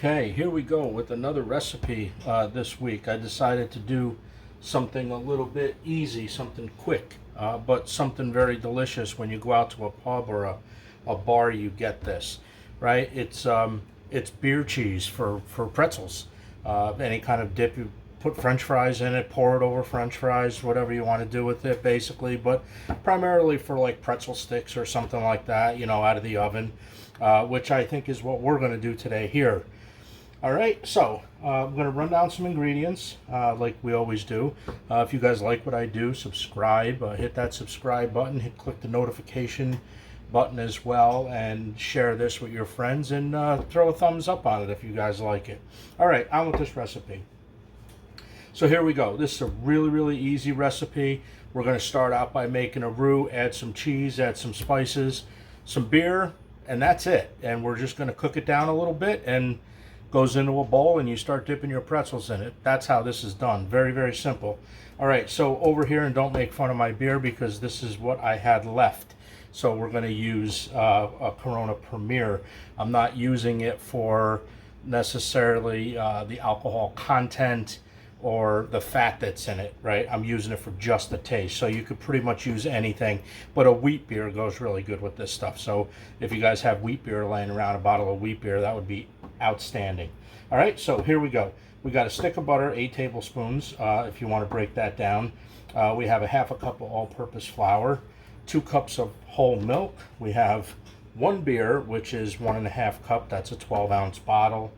Okay, here we go with another recipe this week. I decided to do something a little bit easy, something quick, but something very delicious. When you go out to a pub or a bar, you get this, right? It's beer cheese for pretzels. Any kind of dip, you put French fries in it, pour it over French fries, whatever you want to do with it, basically. But primarily for like pretzel sticks or something like that, you know, out of the oven. Which I think is what we're going to do today here. All right, so I'm going to run down some ingredients like we always do. If you guys like what I do, subscribe, hit that subscribe button, click the notification button as well, and share this with your friends, and throw a thumbs up on it if you guys like it. All right, on with this recipe. So here we go. This is a really easy recipe. We're going to start out by making a roux, add some cheese, add some spices, some beer, and that's it. And we're just going to cook it down a little bit, and goes into a bowl, and you start dipping your pretzels in it. That's how this is done. Very simple. All right, so over here, and don't make fun of my beer because this is what I had left. So we're going to use a Corona Premier. I'm not using it for necessarily the alcohol content or the fat that's in it, right? I'm using it for just the taste. So you could pretty much use anything, but a wheat beer goes really good with this stuff. So if you guys have wheat beer laying around, a bottle of wheat beer, that would be outstanding. All right, so here we go. We got a stick of butter, 8 tablespoons, if you want to break that down. We have a half a cup of all-purpose flour, 2 cups of whole milk. We have 1 beer, which is 1.5 cup. That's a 12-ounce bottle.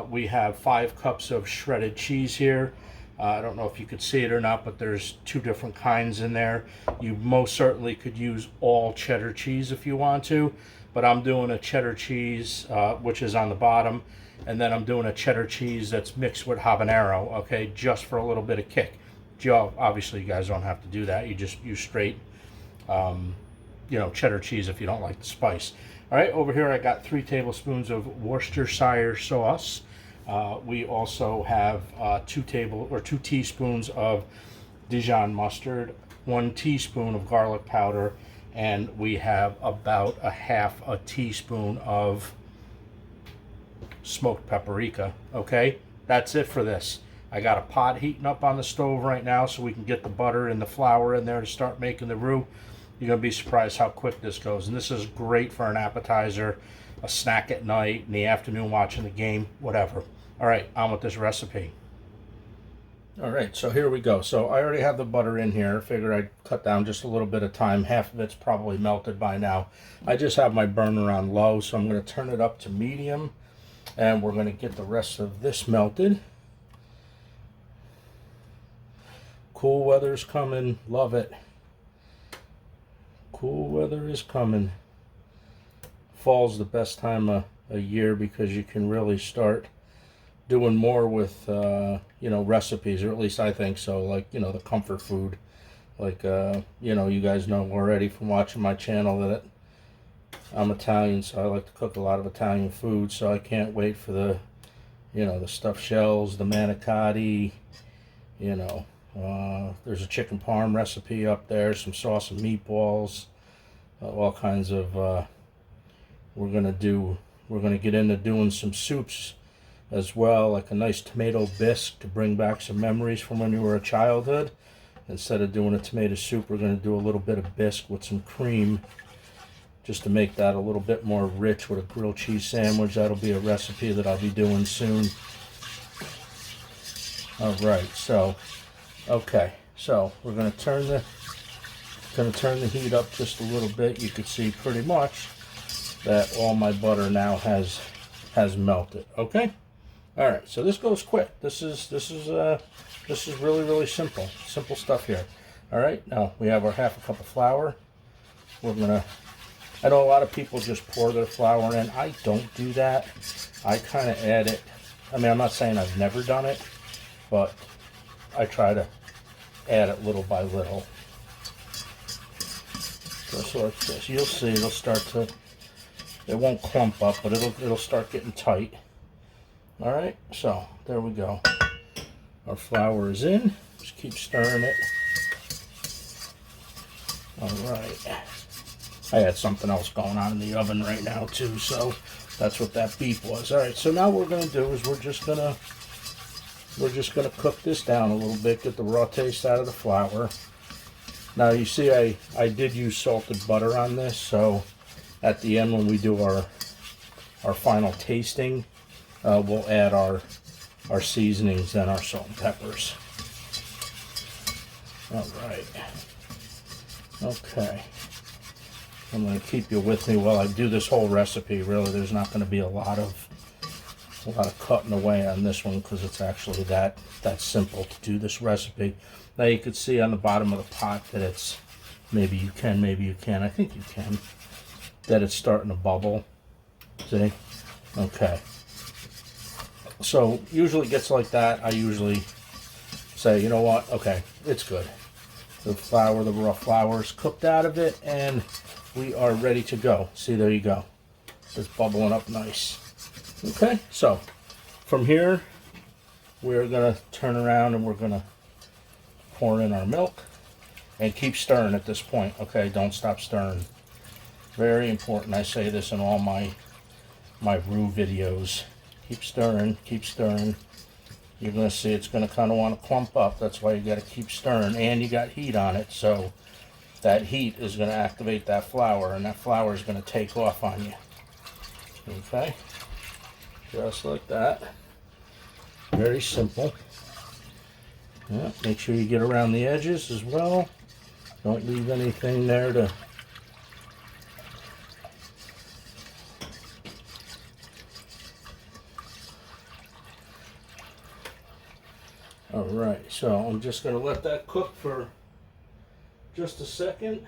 We have 5 cups of shredded cheese here. I don't know if you could see it or not, but there's 2 different kinds in there. You most certainly could use all cheddar cheese if you want to, but I'm doing a cheddar cheese, which is on the bottom, and then I'm doing a cheddar cheese that's mixed with habanero, okay, just for a little bit of kick. Obviously, you guys don't have to do that. You just use straight, you know, cheddar cheese if you don't like the spice. All right, over here I got 3 tablespoons of Worcestershire sauce. We also have 2 teaspoons of Dijon mustard, 1 teaspoon of garlic powder, and we have about a half a teaspoon of smoked paprika. Okay, that's it for this. I got a pot heating up on the stove right now so we can get the butter and the flour in there to start making the roux. You're going to be surprised how quick this goes. And this is great for an appetizer, a snack at night, in the afternoon watching the game, whatever. All right, on with this recipe. All right, so here we go. So I already have the butter in here. Figured I'd cut down just a little bit of time. Half of it's probably melted by now. I just have my burner on low, so I'm going to turn it up to medium. And we're going to get the rest of this melted. Cool weather's coming. Love it. Cool weather is coming. Fall's the best time of year because you can really start doing more with, you know, recipes, or at least I think so, like, you know, the comfort food. Like, you know, you guys know already from watching my channel that I'm Italian, so I like to cook a lot of Italian food, so I can't wait for the, you know, the stuffed shells, the manicotti, you know. There's a chicken parm recipe up there, some sauce and meatballs, all kinds of, we're going to get into doing some soups as well, like a nice tomato bisque to bring back some memories from when you were a childhood. Instead of doing a tomato soup, we're going to do a little bit of bisque with some cream, just to make that a little bit more rich with a grilled cheese sandwich. That'll be a recipe that I'll be doing soon. All right, so okay, so we're going to turn the heat up just a little bit. You can see pretty much that all my butter now has melted. Okay, all right. So this goes quick. This is really simple stuff here. All right, now we have our half a cup of flour. I know a lot of people just pour their flour in. I don't do that. I kind of add it. I mean, I'm not saying I've never done it, but I try to add it little by little. Just like this. You'll see it'll start to, it won't clump up, but it'll start getting tight. All right, so there we go. Our flour is in. Just keep stirring it. All right. I had something else going on in the oven right now too, so that's what that beep was. All right, so now what we're gonna do is we're just gonna cook this down a little bit, get the raw taste out of the flour. Now you see I did use salted butter on this, so at the end when we do our final tasting, we'll add our seasonings and our salt and peppers. All right. Okay. I'm going to keep you with me while I do this whole recipe. Really, there's not going to be a lot of cutting away on this one because it's actually that simple to do this recipe. Now you can see on the bottom of the pot that it's, maybe you can, maybe you can't, I think you can, that it's starting to bubble. See? Okay. So usually it gets like that. I usually say, you know what, okay, it's good. The flour, the raw flour is cooked out of it, and we are ready to go. See, there you go. It's bubbling up nice. Okay, so from here, we're gonna turn around and we're gonna pour in our milk and keep stirring at this point. Okay, don't stop stirring. Very important. I say this in all my roux videos. Keep stirring, keep stirring. You're gonna see it's gonna kind of want to clump up. That's why you gotta keep stirring, and you got heat on it, so that heat is gonna activate that flour, and that flour is gonna take off on you. Okay, just like that. Very simple. Yeah, make sure you get around the edges as well. Don't leave anything there to... Alright, so I'm just going to let that cook for just a second.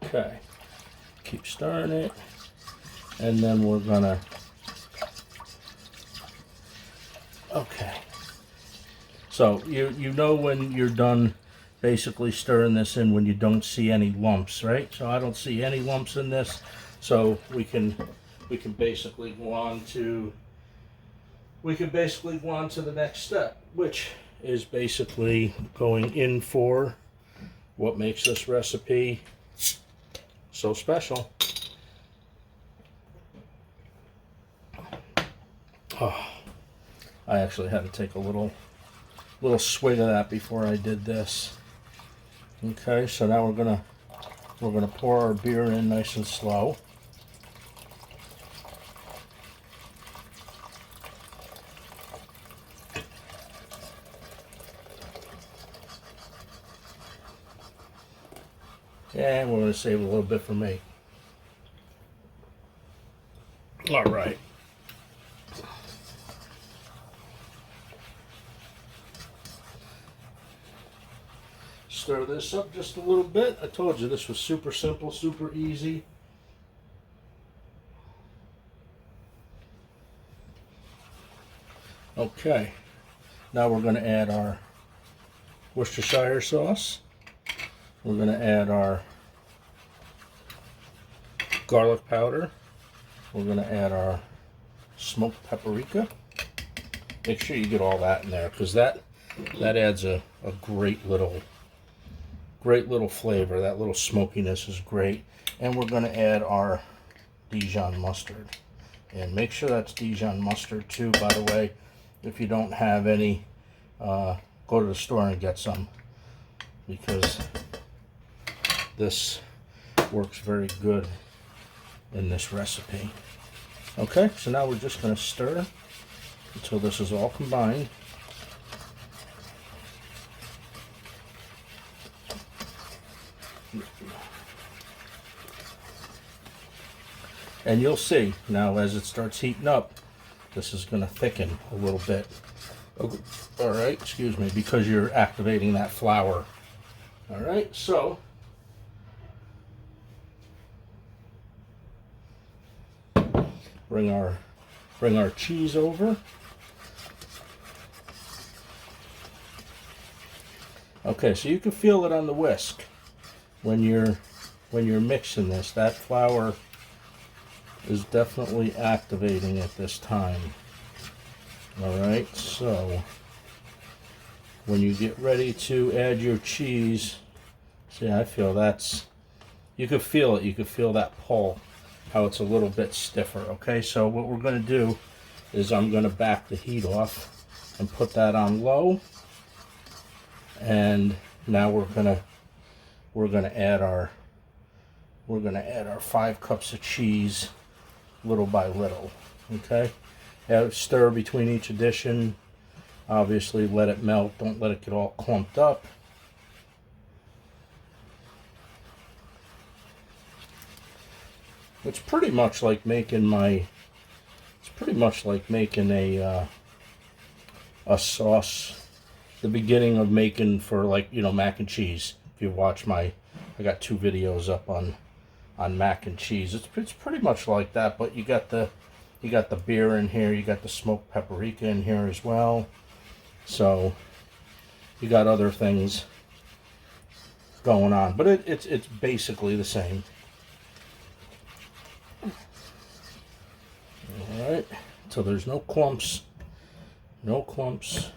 Okay, keep stirring it, and then we're gonna, okay, so you know when you're done basically stirring this in when you don't see any lumps, right? So I don't see any lumps in this, so we can basically go on to the next step, which is basically going in for what makes this recipe so special. Oh, I actually had to take a little swig of that before I did this. Okay, so now we're gonna pour our beer in nice and slow. And we're going to save a little bit for me. All right. Stir this up just a little bit. I told you this was super simple, super easy. Okay. Now we're going to add our Worcestershire sauce. We're going to add our garlic powder. We're going to add our smoked paprika. Make sure you get all that in there because that adds a great little flavor. That little smokiness is great. And we're going to add our Dijon mustard. And make sure that's Dijon mustard too, by the way. If you don't have any, go to the store and get some, because this works very good in this recipe. Okay, so now we're just going to stir until this is all combined. And you'll see now as it starts heating up, this is going to thicken a little bit. All right, excuse me, because you're activating that flour. All right, so bring our cheese over. Okay, so you can feel it on the whisk when you're mixing this. That flour is definitely activating at this time. Alright, so when you get ready to add your cheese, see, I feel that's, you can feel it, you can feel that pull, how it's a little bit stiffer. Okay, so what we're going to do is I'm going to back the heat off and put that on low, and now we're going to add our 5 cups of cheese little by little. Okay, stir between each addition. Obviously let it melt, don't let it get all clumped up. It's pretty much like making a sauce, the beginning of making for, like, you know, mac and cheese. If you watch I got 2 videos up on mac and cheese. It's pretty much like that, but you got the beer in here, you got the smoked paprika in here as well. So you got other things going on, but it's basically the same. All right, so there's no clumps, no clumps.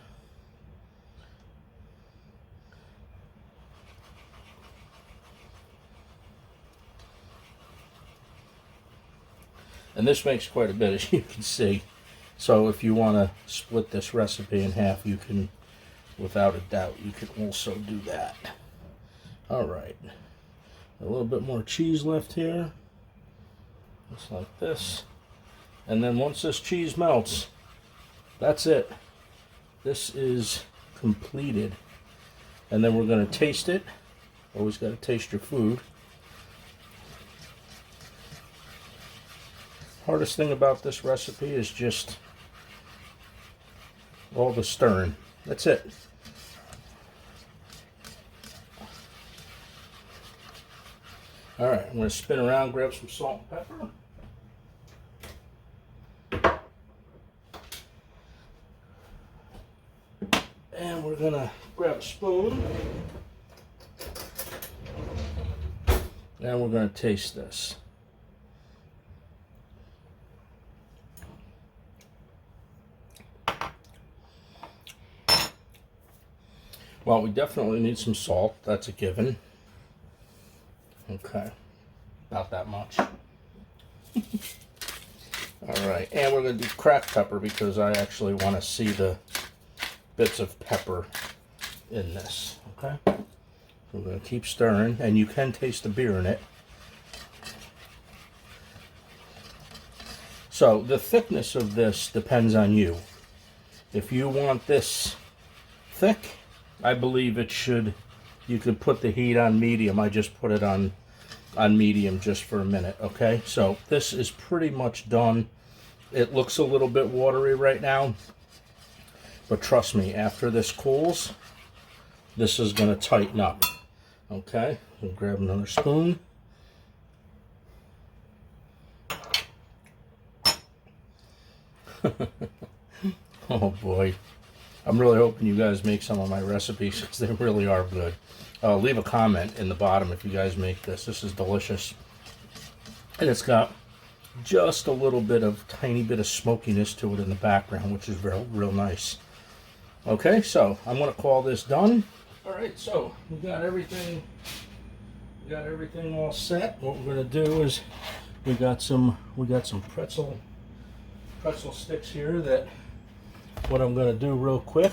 And this makes quite a bit, as you can see. So if you want to split this recipe in half, you can, without a doubt, you can also do that. All right, a little bit more cheese left here, just like this. And then once this cheese melts, that's it. This is completed. And then we're going to taste it. Always got to taste your food. Hardest thing about this recipe is just all the stirring. That's it. All right, I'm going to spin around, grab some salt and pepper. And we're going to grab a spoon. And we're going to taste this. Well, we definitely need some salt. That's a given. Okay. About that much. Alright, and we're going to do cracked pepper because I actually want to see the bits of pepper in this. Okay? We're going to keep stirring, and you can taste the beer in it. So, the thickness of this depends on you. If you want this thick, I believe it should, you could put the heat on medium. I just put it on medium just for a minute, okay? So this is pretty much done. It looks a little bit watery right now, but trust me, after this cools, this is going to tighten up, okay? We'll grab another spoon. Oh boy. I'm really hoping you guys make some of my recipes because they really are good. Leave a comment in the bottom if you guys make this. This is delicious. And it's got just a little bit of, tiny bit of smokiness to it in the background, which is real nice. Okay, so I'm going to call this done. All right, so we got everything all set. What we're going to do is we got some pretzel sticks here that, what I'm going to do real quick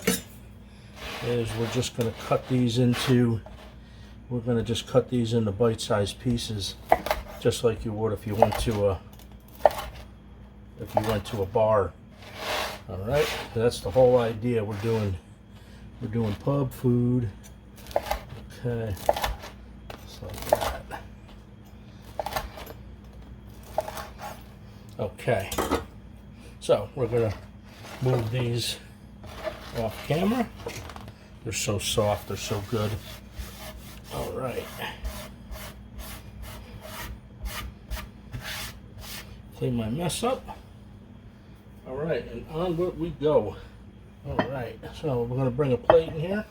is we're just going to cut these into, bite-sized pieces, just like you would if you went to a bar. All right, that's the whole idea. We're doing pub food. Okay, just like that. Okay, so we're gonna move these off camera. They're so soft, they're so good. All right. Clean my mess up. All right, and onward we go. All right, so we're gonna bring a plate in here.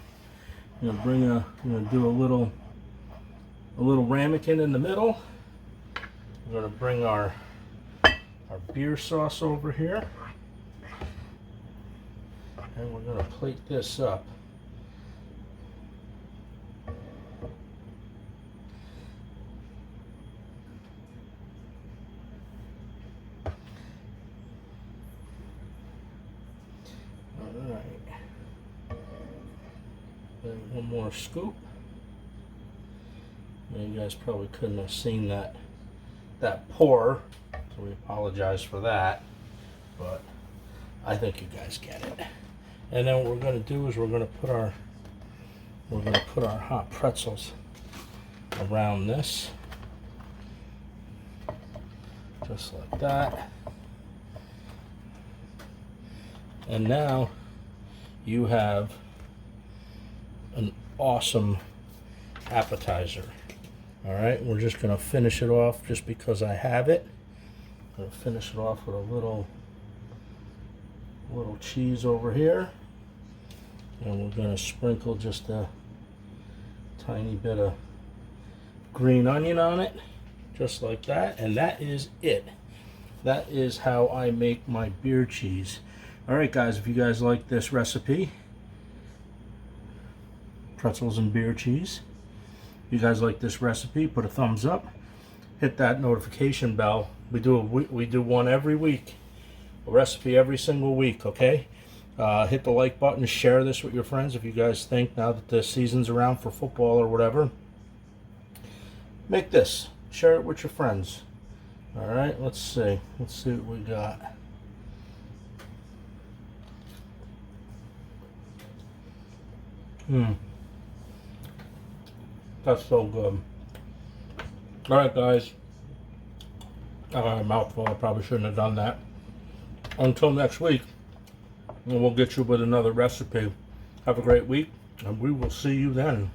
I'm gonna do a little ramekin in the middle. We're gonna bring our our beer sauce over here. And we're going to plate this up. Alright. Then one more scoop. You guys probably couldn't have seen that pour, so we apologize for that, but I think you guys get it. And then what we're going to do is we're going to put our hot pretzels around this, just like that. And now you have an awesome appetizer. All right, we're just going to finish it off just because I have it. I'm going to finish it off with a little cheese over here. And we're going to sprinkle just a tiny bit of green onion on it, just like that. And that is it. That is how I make my beer cheese. All right, guys, if you guys like this recipe, pretzels and beer cheese, if you guys like this recipe, put a thumbs up, hit that notification bell. We do one every week, a recipe every single week, okay? Hit the like button, share this with your friends if you guys think, now that the season's around for football or whatever, make this, share it with your friends. All right, let's see what we got. That's so good. All right, guys. I got a mouthful. I probably shouldn't have done that. Until next week, and we'll get you with another recipe. Have a great week, and we will see you then.